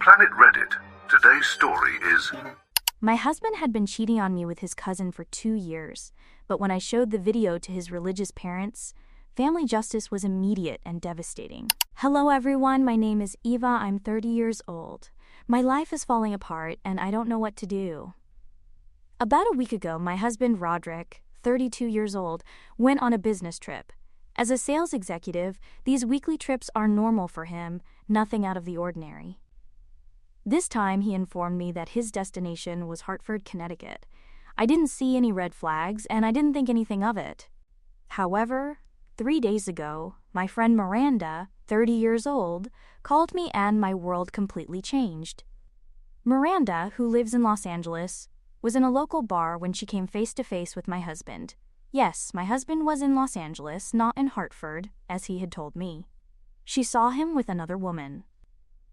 Planet Reddit. Today's story is... My husband had been cheating on me with his cousin for 2 years, but when I showed the video to his religious parents, family justice was immediate and devastating. Hello everyone, my name is Eva, I'm 30 years old. My life is falling apart and I don't know what to do. About a week ago, my husband Roderick, 32 years old, went on a business trip. As a sales executive, these weekly trips are normal for him, nothing out of the ordinary. This time, he informed me that his destination was Hartford, Connecticut. I didn't see any red flags, and I didn't think anything of it. However, 3 days ago, my friend Miranda, 30 years old, called me and my world completely changed. Miranda, who lives in Los Angeles, was in a local bar when she came face to face with my husband. Yes, my husband was in Los Angeles, not in Hartford, as he had told me. She saw him with another woman.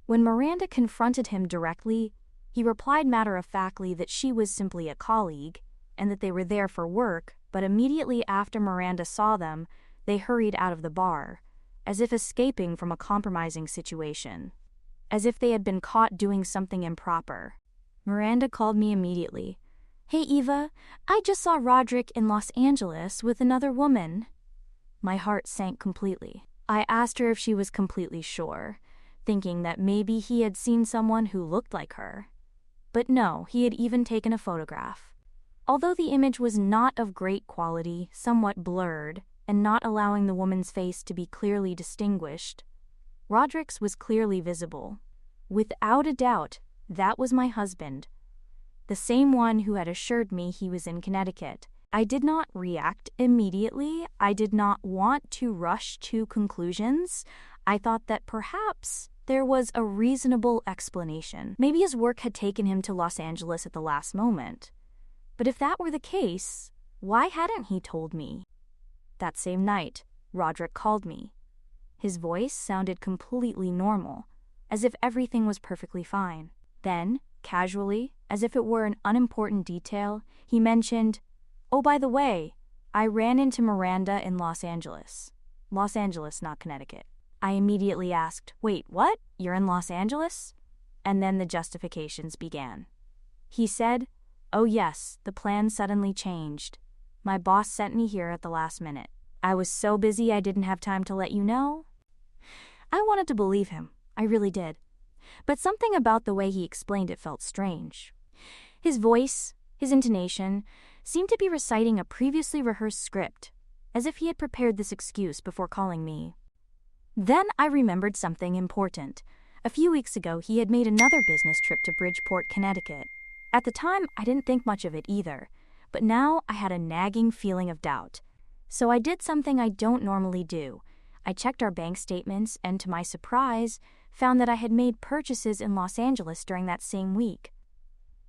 When Miranda confronted him directly, he replied matter-of-factly that she was simply a colleague and that they were there for work, but immediately after Miranda saw them, they hurried out of the bar, as if escaping from a compromising situation, as if they had been caught doing something improper. Miranda called me immediately. "Hey Eva, I just saw Roderick in Los Angeles with another woman." My heart sank completely. I asked her if she was completely sure, thinking that maybe he had seen someone who looked like her. But no, he had even taken a photograph. Although the image was not of great quality, somewhat blurred, and not allowing the woman's face to be clearly distinguished, Roderick's was clearly visible. Without a doubt, that was my husband, the same one who had assured me he was in Connecticut. I did not react immediately. I did not want to rush to conclusions. I thought that perhaps there was a reasonable explanation. Maybe his work had taken him to Los Angeles at the last moment. But if that were the case, why hadn't he told me? That same night, Roderick called me. His voice sounded completely normal, as if everything was perfectly fine. Then, casually, as if it were an unimportant detail, he mentioned, "Oh, by the way, I ran into Miranda in Los Angeles. Los Angeles, not Connecticut." I immediately asked, "Wait, what? You're in Los Angeles?" And then the justifications began. He said, "Oh yes, the plan suddenly changed. My boss sent me here at the last minute. I was so busy I didn't have time to let you know." I wanted to believe him. I really did. But something about the way he explained it felt strange. His voice, his intonation, seemed to be reciting a previously rehearsed script, as if he had prepared this excuse before calling me. Then I remembered something important. A few weeks ago, he had made another business trip to Bridgeport, Connecticut. At the time, I didn't think much of it either, but now I had a nagging feeling of doubt. So I did something I don't normally do. I checked our bank statements and, to my surprise, found that I had made purchases in Los Angeles during that same week.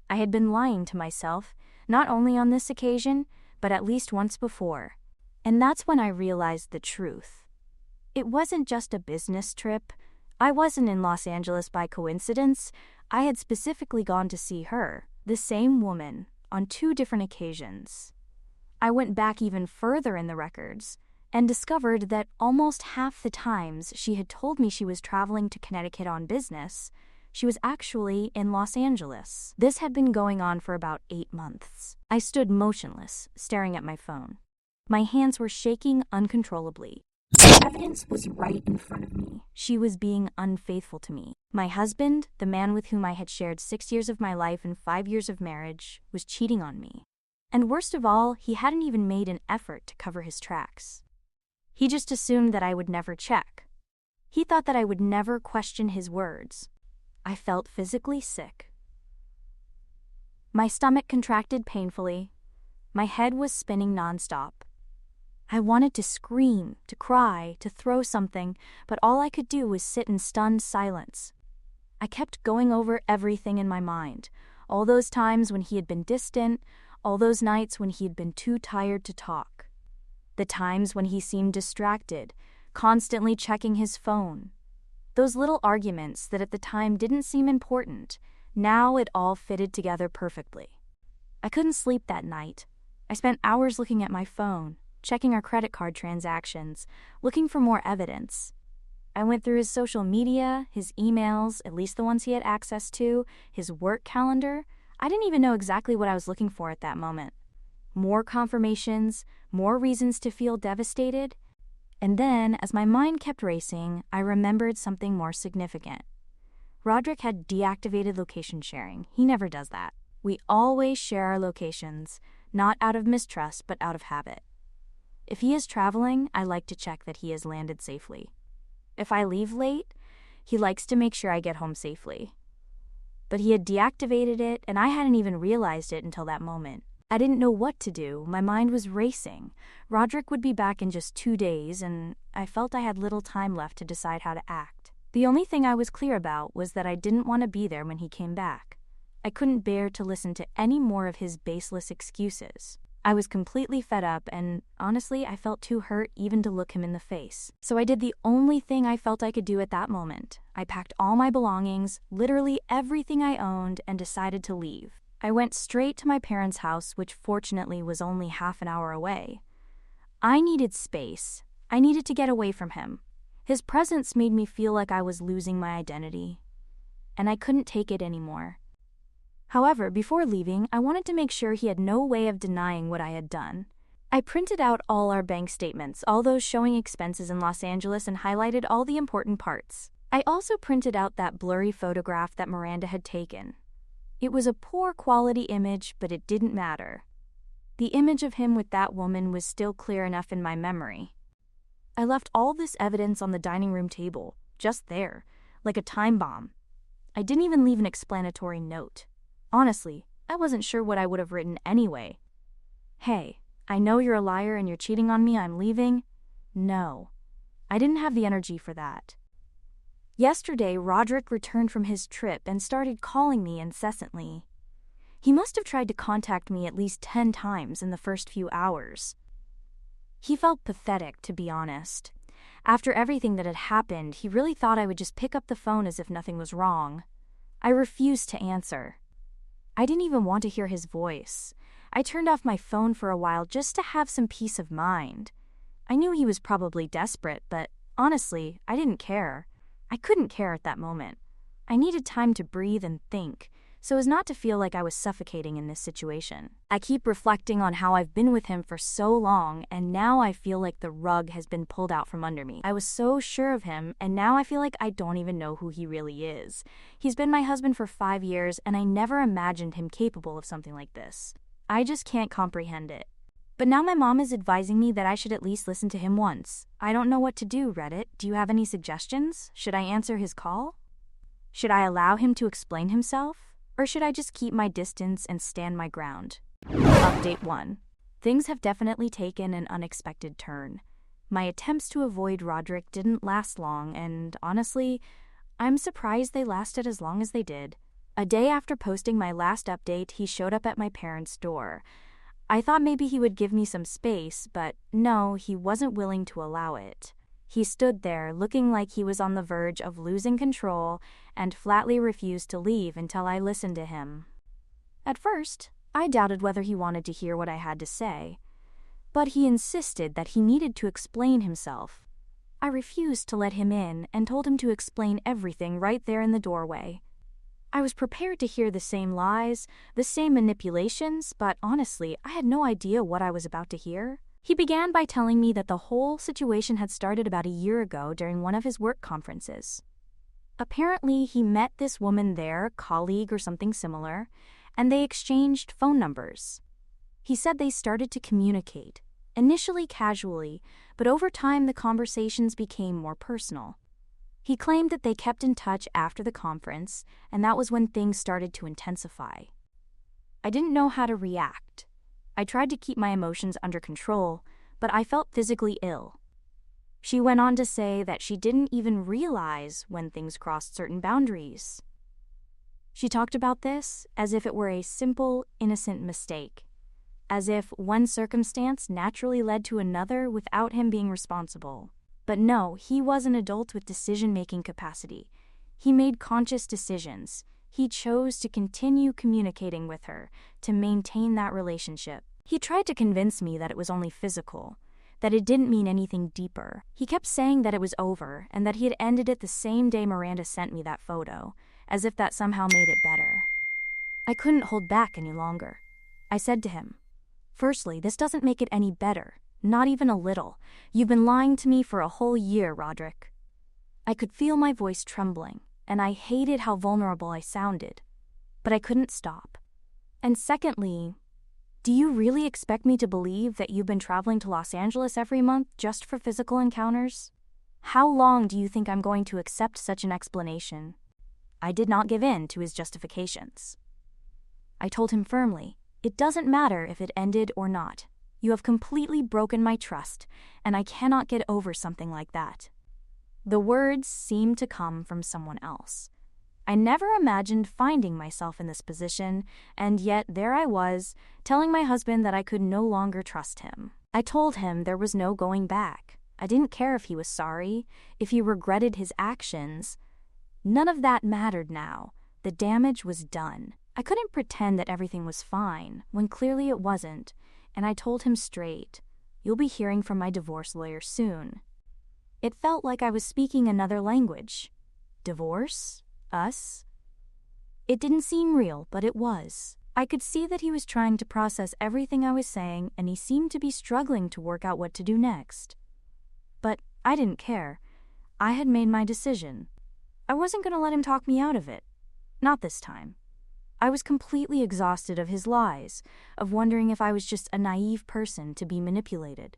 I had been lying to myself, not only on this occasion, but at least once before. And that's when I realized the truth. It wasn't just a business trip. I wasn't in Los Angeles by coincidence. I had specifically gone to see her, the same woman, on 2 different occasions. I went back even further in the records and discovered that almost half the times she had told me she was traveling to Connecticut on business, she was actually in Los Angeles. This had been going on for about 8 months. I stood motionless, staring at my phone. My hands were shaking uncontrollably. The evidence was right in front of me. She was being unfaithful to me. My husband, the man with whom I had shared 6 years of my life and 5 years of marriage, was cheating on me. And worst of all, he hadn't even made an effort to cover his tracks. He just assumed that I would never check. He thought that I would never question his words. I felt physically sick. My stomach contracted painfully. My head was spinning nonstop. I wanted to scream, to cry, to throw something, but all I could do was sit in stunned silence. I kept going over everything in my mind, all those times when he had been distant, all those nights when he had been too tired to talk, the times when he seemed distracted, constantly checking his phone. Those little arguments that at the time didn't seem important, now it all fitted together perfectly. I couldn't sleep that night. I spent hours looking at my phone, checking our credit card transactions, looking for more evidence. I went through his social media, his emails, at least the ones he had access to, his work calendar. I didn't even know exactly what I was looking for at that moment. More confirmations, more reasons to feel devastated. And then, as my mind kept racing, I remembered something more significant. Roderick had deactivated location sharing. He never does that. We always share our locations, not out of mistrust, but out of habit. If he is traveling, I like to check that he has landed safely. If I leave late, he likes to make sure I get home safely. But he had deactivated it, and I hadn't even realized it until that moment. I didn't know what to do. My mind was racing. Roderick would be back in just 2 days, and I felt I had little time left to decide how to act. The only thing I was clear about was that I didn't want to be there when he came back. I couldn't bear to listen to any more of his baseless excuses. I was completely fed up, and honestly, I felt too hurt even to look him in the face. So I did the only thing I felt I could do at that moment. I packed all my belongings, literally everything I owned, and decided to leave. I went straight to my parents' house, which fortunately was only half an hour away. I needed space. I needed to get away from him. His presence made me feel like I was losing my identity, and I couldn't take it anymore. However, before leaving, I wanted to make sure he had no way of denying what I had done. I printed out all our bank statements, all those showing expenses in Los Angeles, and highlighted all the important parts. I also printed out that blurry photograph that Miranda had taken. It was a poor quality image, but it didn't matter. The image of him with that woman was still clear enough in my memory. I left all this evidence on the dining room table, just there, like a time bomb. I didn't even leave an explanatory note. Honestly, I wasn't sure what I would have written anyway. Hey, I know you're a liar and you're cheating on me, I'm leaving. No, I didn't have the energy for that. Yesterday, Roderick returned from his trip and started calling me incessantly. He must have tried to contact me at least 10 times in the first few hours. He felt pathetic, to be honest. After everything that had happened, he really thought I would just pick up the phone as if nothing was wrong. I refused to answer. I didn't even want to hear his voice. I turned off my phone for a while just to have some peace of mind. I knew he was probably desperate, but honestly, I didn't care. I couldn't care at that moment. I needed time to breathe and think, so as not to feel like I was suffocating in this situation. I keep reflecting on how I've been with him for so long, and now I feel like the rug has been pulled out from under me. I was so sure of him, and now I feel like I don't even know who he really is. He's been my husband for 5 years, and I never imagined him capable of something like this. I just can't comprehend it. But now my mom is advising me that I should at least listen to him once. I don't know what to do, Reddit. Do you have any suggestions? Should I answer his call? Should I allow him to explain himself? Or should I just keep my distance and stand my ground? Update 1. Things have definitely taken an unexpected turn. My attempts to avoid Roderick didn't last long, and honestly, I'm surprised they lasted as long as they did. A day after posting my last update, he showed up at my parents' door. I thought maybe he would give me some space, but no, he wasn't willing to allow it. He stood there, looking like he was on the verge of losing control, and flatly refused to leave until I listened to him. At first, I doubted whether he wanted to hear what I had to say, but he insisted that he needed to explain himself. I refused to let him in and told him to explain everything right there in the doorway. I was prepared to hear the same lies, the same manipulations, but honestly, I had no idea what I was about to hear. He began by telling me that the whole situation had started about a year ago during one of his work conferences. Apparently, he met this woman there, colleague or something similar, and they exchanged phone numbers. He said they started to communicate, initially casually, but over time the conversations became more personal. He claimed that they kept in touch after the conference, and that was when things started to intensify. I didn't know how to react. I tried to keep my emotions under control, but I felt physically ill. She went on to say that she didn't even realize when things crossed certain boundaries. She talked about this as if it were a simple, innocent mistake, as if one circumstance naturally led to another without him being responsible. But no, he was an adult with decision-making capacity. He made conscious decisions. He chose to continue communicating with her, to maintain that relationship. He tried to convince me that it was only physical, that it didn't mean anything deeper. He kept saying that it was over and that he had ended it the same day Miranda sent me that photo, as if that somehow made it better. I couldn't hold back any longer. I said to him, "Firstly, this doesn't make it any better, not even a little. You've been lying to me for a whole year, Roderick." I could feel my voice trembling, and I hated how vulnerable I sounded, but I couldn't stop. "And secondly, do you really expect me to believe that you've been traveling to Los Angeles every month just for physical encounters? How long do you think I'm going to accept such an explanation?" I did not give in to his justifications. I told him firmly, "It doesn't matter if it ended or not. You have completely broken my trust, and I cannot get over something like that." The words seemed to come from someone else. I never imagined finding myself in this position, and yet there I was, telling my husband that I could no longer trust him. I told him there was no going back. I didn't care if he was sorry, if he regretted his actions. None of that mattered now. The damage was done. I couldn't pretend that everything was fine, when clearly it wasn't, and I told him straight, "You'll be hearing from my divorce lawyer soon." It felt like I was speaking another language. Divorce? Us? It didn't seem real, but it was. I could see that he was trying to process everything I was saying, and he seemed to be struggling to work out what to do next. But I didn't care. I had made my decision. I wasn't going to let him talk me out of it. Not this time. I was completely exhausted of his lies, of wondering if I was just a naive person to be manipulated.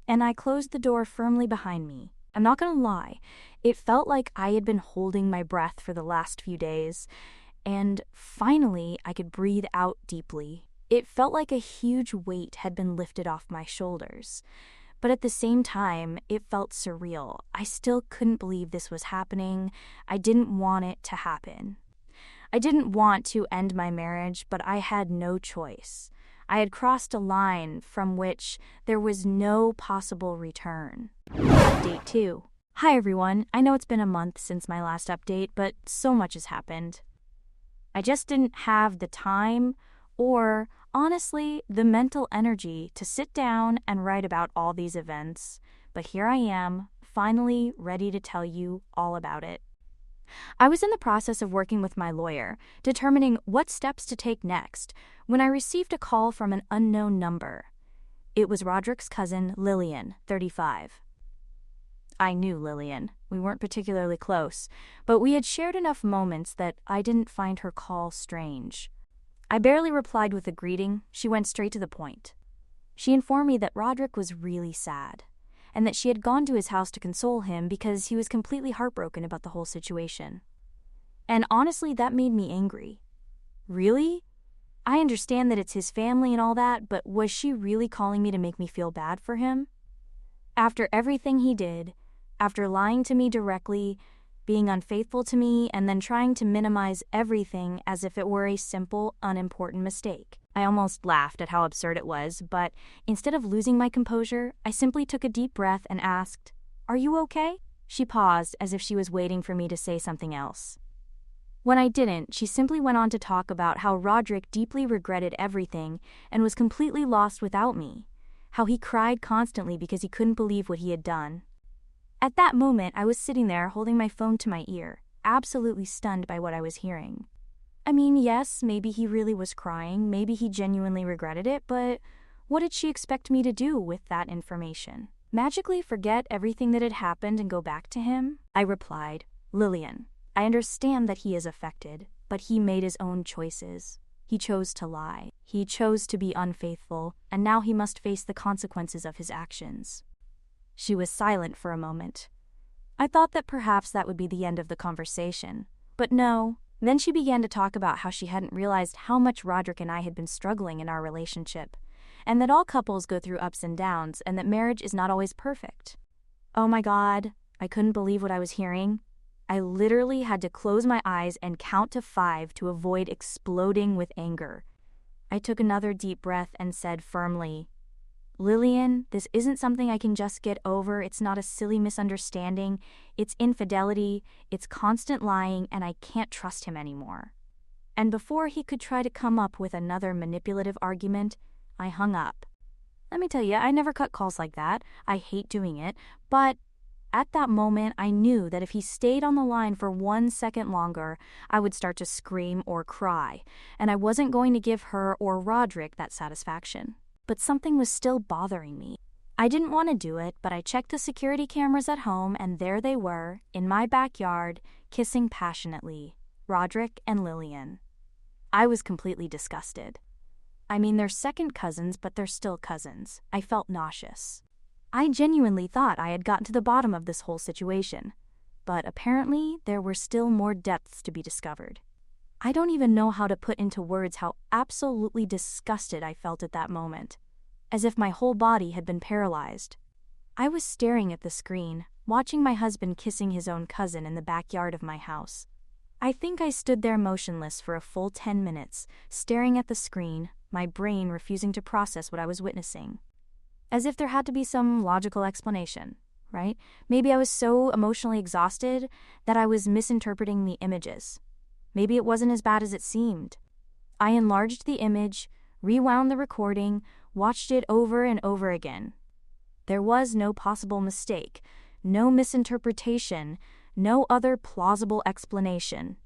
And I closed the door firmly behind me. I'm not going to lie, it felt like I had been holding my breath for the last few days, and finally I could breathe out deeply. It felt like a huge weight had been lifted off my shoulders. But at the same time, it felt surreal. I still couldn't believe this was happening. I didn't want it to happen. I didn't want to end my marriage, but I had no choice. I had crossed a line from which there was no possible return. Update 2. Hi everyone, I know it's been a month since my last update, but so much has happened. I just didn't have the time or, honestly, the mental energy to sit down and write about all these events. But here I am, finally ready to tell you all about it. I was in the process of working with my lawyer, determining what steps to take next, when I received a call from an unknown number. It was Roderick's cousin, Lillian, 35. I knew Lillian. We weren't particularly close, but we had shared enough moments that I didn't find her call strange. I barely replied with a greeting. She went straight to the point. She informed me that Roderick was really sad, and that she had gone to his house to console him because he was completely heartbroken about the whole situation. And honestly, that made me angry. Really? I understand that it's his family and all that, but was she really calling me to make me feel bad for him? After everything he did, after lying to me directly, being unfaithful to me, and then trying to minimize everything as if it were a simple, unimportant mistake. I almost laughed at how absurd it was, but instead of losing my composure, I simply took a deep breath and asked, "Are you okay?" She paused as if she was waiting for me to say something else. When I didn't, she simply went on to talk about how Roderick deeply regretted everything and was completely lost without me, how he cried constantly because he couldn't believe what he had done. At that moment, I was sitting there holding my phone to my ear, absolutely stunned by what I was hearing. I mean, yes, maybe he really was crying, maybe he genuinely regretted it, but what did she expect me to do with that information? Magically forget everything that had happened and go back to him? I replied, "Lillian, I understand that he is affected, but he made his own choices. He chose to lie. He chose to be unfaithful, and now he must face the consequences of his actions." She was silent for a moment. I thought that perhaps that would be the end of the conversation, but no. Then she began to talk about how she hadn't realized how much Roderick and I had been struggling in our relationship, and that all couples go through ups and downs, and that marriage is not always perfect. Oh my God, I couldn't believe what I was hearing. I literally had to close my eyes and count to 5 to avoid exploding with anger. I took another deep breath and said firmly, "Lillian, this isn't something I can just get over. It's not a silly misunderstanding. It's infidelity, it's constant lying, and I can't trust him anymore." And before he could try to come up with another manipulative argument, I hung up. Let me tell you, I never cut calls like that. I hate doing it. But at that moment, I knew that if he stayed on the line for 1 second longer, I would start to scream or cry, and I wasn't going to give her or Roderick that satisfaction. But something was still bothering me. I didn't want to do it, but I checked the security cameras at home, and there they were, in my backyard, kissing passionately, Roderick and Lillian. I was completely disgusted. I mean, they're second cousins, but they're still cousins. I felt nauseous. I genuinely thought I had gotten to the bottom of this whole situation, but apparently there were still more depths to be discovered. I don't even know how to put into words how absolutely disgusted I felt at that moment, as if my whole body had been paralyzed. I was staring at the screen, watching my husband kissing his own cousin in the backyard of my house. I think I stood there motionless for a full 10 minutes, staring at the screen, my brain refusing to process what I was witnessing. As if there had to be some logical explanation, right? Maybe I was so emotionally exhausted that I was misinterpreting the images. Maybe it wasn't as bad as it seemed. I enlarged the image, rewound the recording, watched it over and over again. There was no possible mistake, no misinterpretation, no other plausible explanation.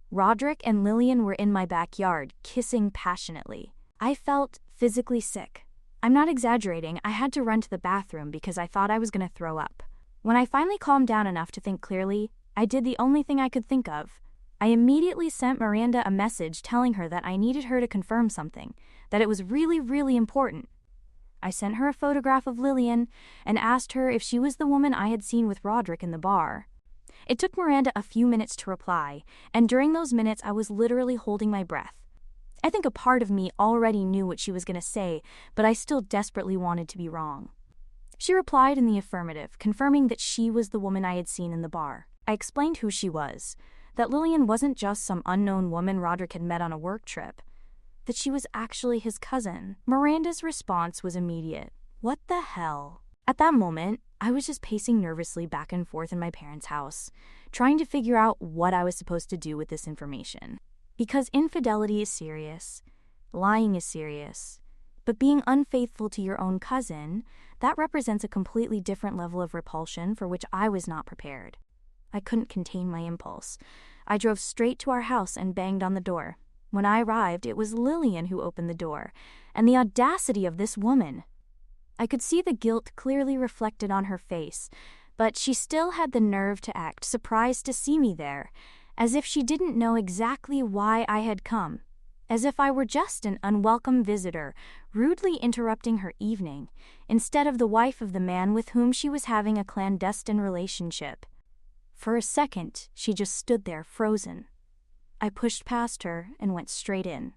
Roderick and Lillian were in my backyard, kissing passionately. I felt physically sick. I'm not exaggerating, I had to run to the bathroom because I thought I was going to throw up. When I finally calmed down enough to think clearly, I did the only thing I could think of. I immediately sent Miranda a message telling her that I needed her to confirm something, that it was really, really important. I sent her a photograph of Lillian and asked her if she was the woman I had seen with Roderick in the bar. It took Miranda a few minutes to reply, and during those minutes I was literally holding my breath. I think a part of me already knew what she was going to say, but I still desperately wanted to be wrong. She replied in the affirmative, confirming that she was the woman I had seen in the bar. I explained who she was, that Lillian wasn't just some unknown woman Roderick had met on a work trip, that she was actually his cousin. Miranda's response was immediate. What the hell? At that moment, I was just pacing nervously back and forth in my parents' house, trying to figure out what I was supposed to do with this information. Because infidelity is serious, lying is serious, but being unfaithful to your own cousin, that represents a completely different level of repulsion for which I was not prepared. I couldn't contain my impulse. I drove straight to our house and banged on the door. When I arrived, it was Lillian who opened the door, and the audacity of this woman. I could see the guilt clearly reflected on her face, but she still had the nerve to act surprised to see me there, as if she didn't know exactly why I had come, as if I were just an unwelcome visitor, rudely interrupting her evening, instead of the wife of the man with whom she was having a clandestine relationship. For a second, she just stood there frozen. I pushed past her and went straight in.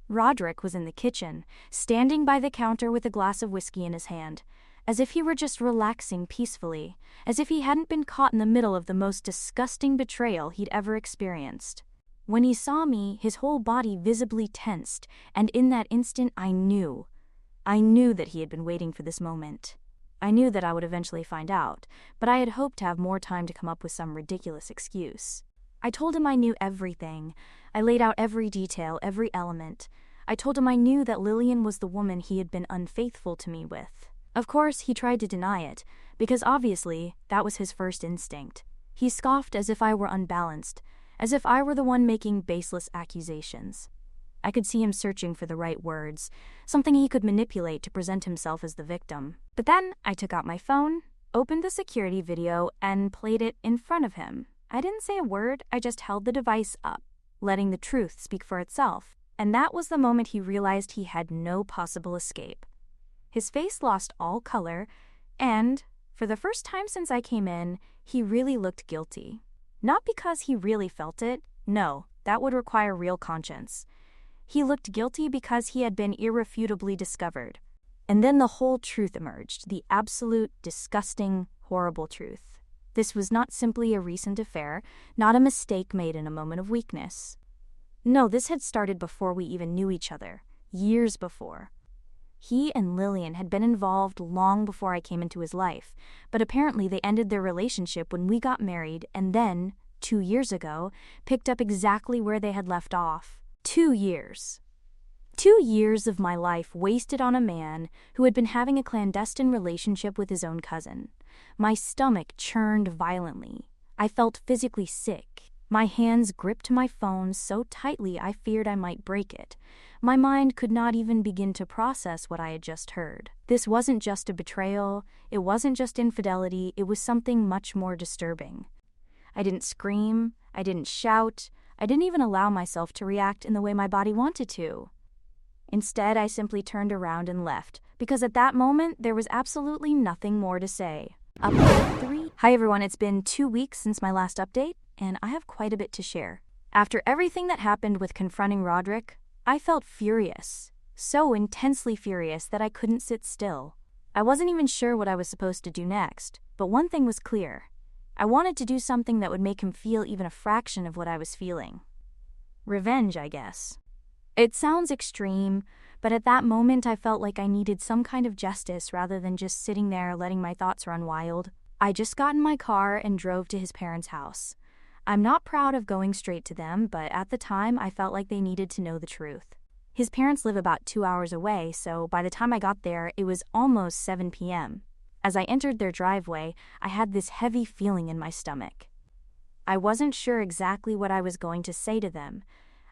Roderick was in the kitchen, standing by the counter with a glass of whiskey in his hand, as if he were just relaxing peacefully, as if he hadn't been caught in the middle of the most disgusting betrayal he'd ever experienced. When he saw me, his whole body visibly tensed, and in that instant I knew that he had been waiting for this moment. I knew that I would eventually find out, but I had hoped to have more time to come up with some ridiculous excuse. I told him I knew everything. I laid out every detail, every element. I told him I knew that Lillian was the woman he had been unfaithful to me with. Of course, he tried to deny it, because obviously that was his first instinct. He scoffed as if I were unbalanced, as if I were the one making baseless accusations. I could see him searching for the right words, something he could manipulate to present himself as the victim. But then I took out my phone, opened the security video, and played it in front of him. I didn't say a word, I just held the device up, letting the truth speak for itself. And that was the moment he realized he had no possible escape. His face lost all color, and, for the first time since I came in, he really looked guilty. Not because he really felt it, no, that would require real conscience. He looked guilty because he had been irrefutably discovered. And then the whole truth emerged, the absolute, disgusting, horrible truth. This was not simply a recent affair, not a mistake made in a moment of weakness. No, this had started before we even knew each other, years before. He and Lillian had been involved long before I came into his life, but apparently they ended their relationship when we got married and then, 2 years ago, picked up exactly where they had left off. 2 years. 2 years of my life wasted on a man who had been having a clandestine relationship with his own cousin. My stomach churned violently. I felt physically sick. My hands gripped my phone so tightly I feared I might break it. My mind could not even begin to process what I had just heard. This wasn't just a betrayal, it wasn't just infidelity, it was something much more disturbing. I didn't scream, I didn't shout, I didn't even allow myself to react in the way my body wanted to. Instead, I simply turned around and left, because at that moment, there was absolutely nothing more to say. Update 3. Hi everyone, it's been 2 weeks since my last update, and I have quite a bit to share. After everything that happened with confronting Roderick, I felt furious. So intensely furious that I couldn't sit still. I wasn't even sure what I was supposed to do next, but one thing was clear. I wanted to do something that would make him feel even a fraction of what I was feeling. Revenge, I guess. It sounds extreme, but at that moment I felt like I needed some kind of justice rather than just sitting there letting my thoughts run wild. I just got in my car and drove to his parents' house. I'm not proud of going straight to them, but at the time I felt like they needed to know the truth. His parents live about 2 hours away, so by the time I got there, it was almost 7 p.m. As I entered their driveway, I had this heavy feeling in my stomach. I wasn't sure exactly what I was going to say to them.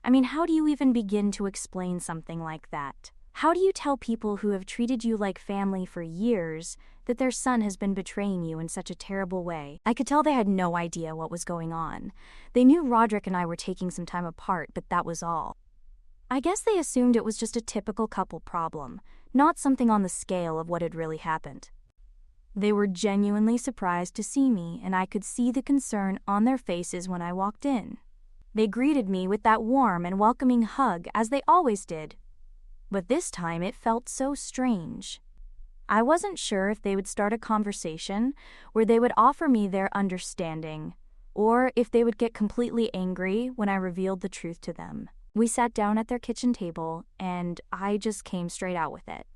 I mean, how do you even begin to explain something like that? How do you tell people who have treated you like family for years that their son has been betraying you in such a terrible way? I could tell they had no idea what was going on. They knew Roderick and I were taking some time apart, but that was all. I guess they assumed it was just a typical couple problem, not something on the scale of what had really happened. They were genuinely surprised to see me, and I could see the concern on their faces when I walked in. They greeted me with that warm and welcoming hug as they always did. But this time it felt so strange. I wasn't sure if they would start a conversation where they would offer me their understanding, or if they would get completely angry when I revealed the truth to them. We sat down at their kitchen table, and I just came straight out with it.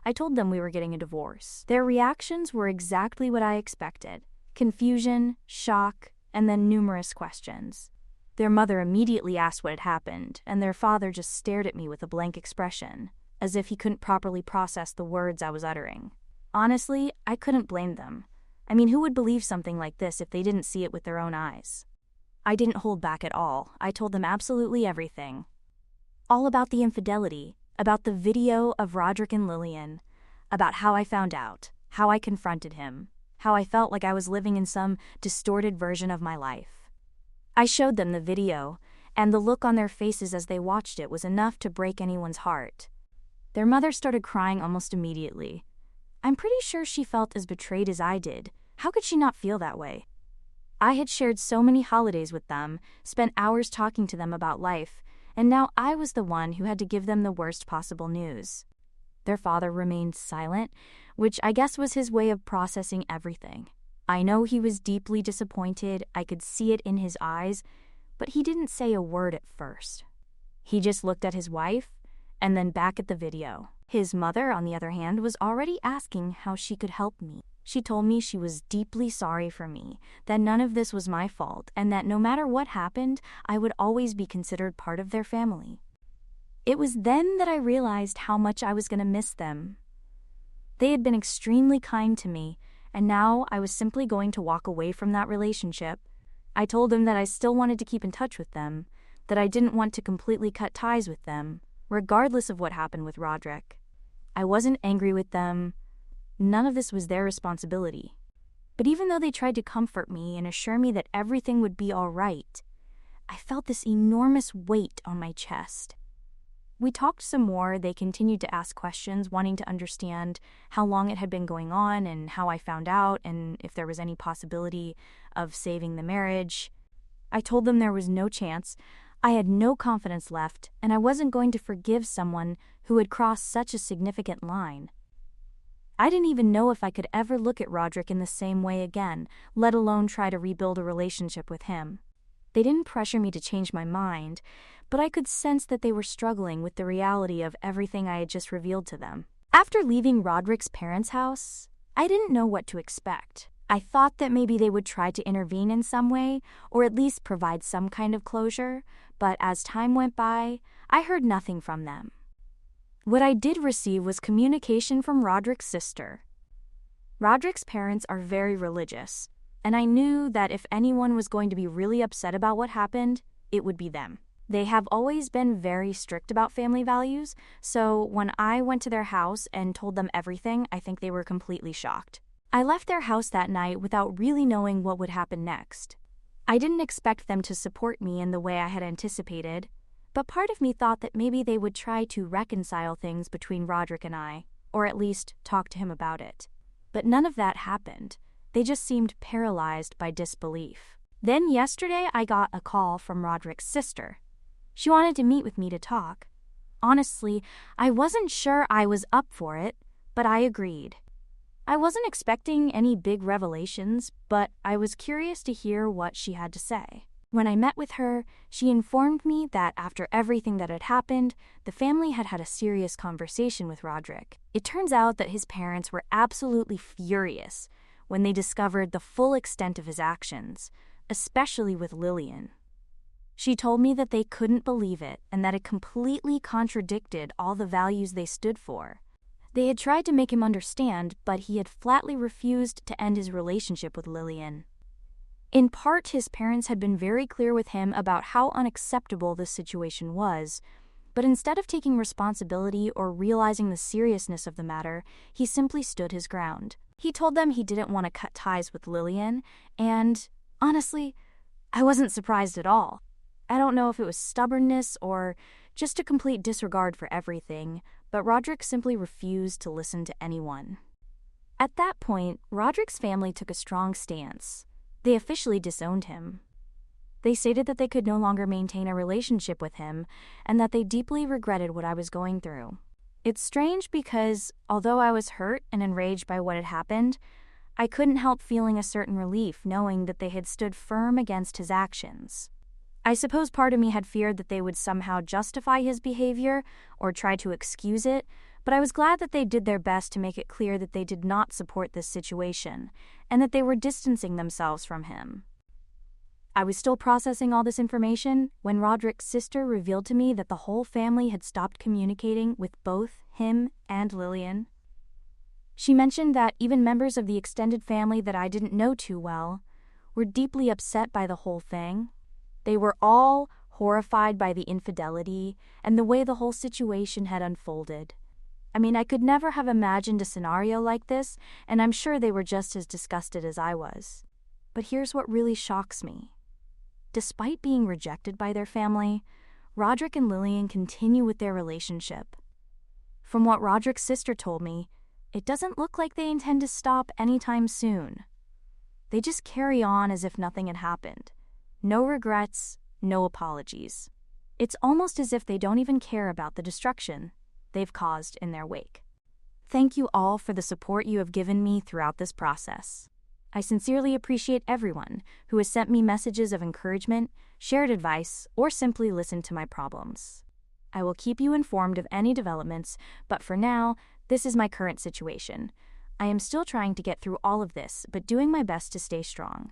I told them we were getting a divorce. Their reactions were exactly what I expected: confusion, shock, and then numerous questions. Their mother immediately asked what had happened, and their father just stared at me with a blank expression, as if he couldn't properly process the words I was uttering. Honestly, I couldn't blame them. I mean, who would believe something like this if they didn't see it with their own eyes? I didn't hold back at all. I told them absolutely everything. All about the infidelity, about the video of Roderick and Lillian, about how I found out, how I confronted him, how I felt like I was living in some distorted version of my life. I showed them the video, and the look on their faces as they watched it was enough to break anyone's heart. Their mother started crying almost immediately. I'm pretty sure she felt as betrayed as I did. How could she not feel that way? I had shared so many holidays with them, spent hours talking to them about life, and now I was the one who had to give them the worst possible news. Their father remained silent, which I guess was his way of processing everything. I know he was deeply disappointed, I could see it in his eyes, but he didn't say a word at first. He just looked at his wife, and then back at the video. His mother, on the other hand, was already asking how she could help me. She told me she was deeply sorry for me, that none of this was my fault, and that no matter what happened, I would always be considered part of their family. It was then that I realized how much I was going to miss them. They had been extremely kind to me, and now I was simply going to walk away from that relationship. I told them that I still wanted to keep in touch with them, that I didn't want to completely cut ties with them, regardless of what happened with Roderick. I wasn't angry with them. None of this was their responsibility. But even though they tried to comfort me and assure me that everything would be all right, I felt this enormous weight on my chest. We talked some more. They continued to ask questions, wanting to understand how long it had been going on and how I found out and if there was any possibility of saving the marriage. I told them there was no chance. I had no confidence left, and I wasn't going to forgive someone who had crossed such a significant line. I didn't even know if I could ever look at Roderick in the same way again, let alone try to rebuild a relationship with him. They didn't pressure me to change my mind, but I could sense that they were struggling with the reality of everything I had just revealed to them. After leaving Roderick's parents' house, I didn't know what to expect. I thought that maybe they would try to intervene in some way, or at least provide some kind of closure, but as time went by, I heard nothing from them. What I did receive was communication from Roderick's sister. Roderick's parents are very religious, and I knew that if anyone was going to be really upset about what happened, it would be them. They have always been very strict about family values, so when I went to their house and told them everything, I think they were completely shocked. I left their house that night without really knowing what would happen next. I didn't expect them to support me in the way I had anticipated, but part of me thought that maybe they would try to reconcile things between Roderick and I, or at least talk to him about it. But none of that happened. They just seemed paralyzed by disbelief. Then yesterday I got a call from Roderick's sister. She wanted to meet with me to talk. Honestly, I wasn't sure I was up for it, but I agreed. I wasn't expecting any big revelations, but I was curious to hear what she had to say. When I met with her, she informed me that after everything that had happened, the family had had a serious conversation with Roderick. It turns out that his parents were absolutely furious when they discovered the full extent of his actions, especially with Lillian. She told me that they couldn't believe it and that it completely contradicted all the values they stood for. They had tried to make him understand, but he had flatly refused to end his relationship with Lillian. In part, his parents had been very clear with him about how unacceptable this situation was, but instead of taking responsibility or realizing the seriousness of the matter, he simply stood his ground. He told them he didn't want to cut ties with Lillian, and, honestly, I wasn't surprised at all. I don't know if it was stubbornness or just a complete disregard for everything, but Roderick simply refused to listen to anyone. At that point, Roderick's family took a strong stance. They officially disowned him. They stated that they could no longer maintain a relationship with him and that they deeply regretted what I was going through. It's strange because, although I was hurt and enraged by what had happened, I couldn't help feeling a certain relief knowing that they had stood firm against his actions. I suppose part of me had feared that they would somehow justify his behavior or try to excuse it, but I was glad that they did their best to make it clear that they did not support this situation and that they were distancing themselves from him. I was still processing all this information when Roderick's sister revealed to me that the whole family had stopped communicating with both him and Lillian. She mentioned that even members of the extended family that I didn't know too well were deeply upset by the whole thing. They were all horrified by the infidelity and the way the whole situation had unfolded. I mean, I could never have imagined a scenario like this, and I'm sure they were just as disgusted as I was. But here's what really shocks me. Despite being rejected by their family, Roderick and Lillian continue with their relationship. From what Roderick's sister told me, it doesn't look like they intend to stop anytime soon. They just carry on as if nothing had happened. No regrets, no apologies. It's almost as if they don't even care about the destruction they've caused in their wake. Thank you all for the support you have given me throughout this process. I sincerely appreciate everyone who has sent me messages of encouragement, shared advice, or simply listened to my problems. I will keep you informed of any developments, but for now, this is my current situation. I am still trying to get through all of this, but doing my best to stay strong.